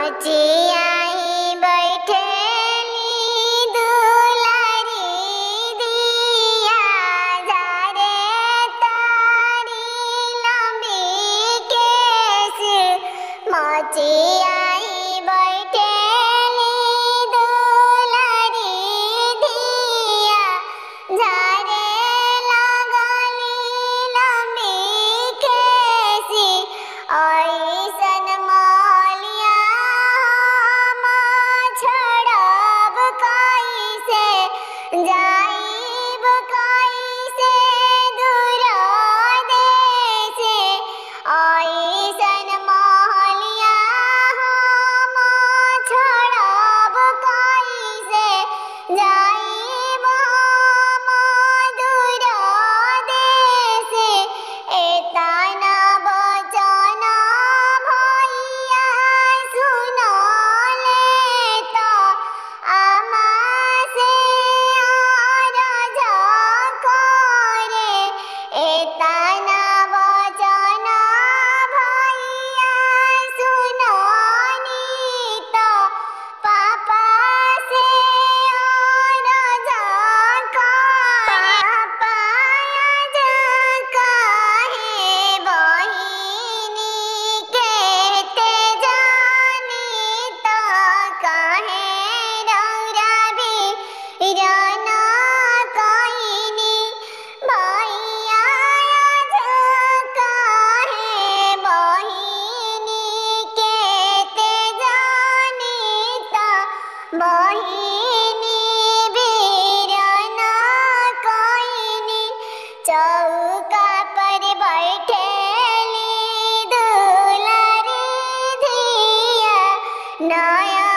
मोचियाई बैठेली दुलारी दिया जारे तारी लंबी केस मोचियाई बैठेली दुलारी दिया जारे लगली लंबी केसी ऐसन मौलिया छड़ब कैसे जाइब कैसे दूर देसे ऐसन मौलिया छड़ब कैसे जाइब दूर देसे एतना बचन भैया सुनो ले तो आमा से अरज करे एतना बचन भैया सुनो नी तो पापा से अरज करे पापा अरज काहे बहिनी कहते जानी तो काहे रौरा बिरन कहिनी भैया अरज काहे बहिनी कहते जानी तो बहिनी बिरन कहिनी चौका पर बैठेली दुलारी धिया नया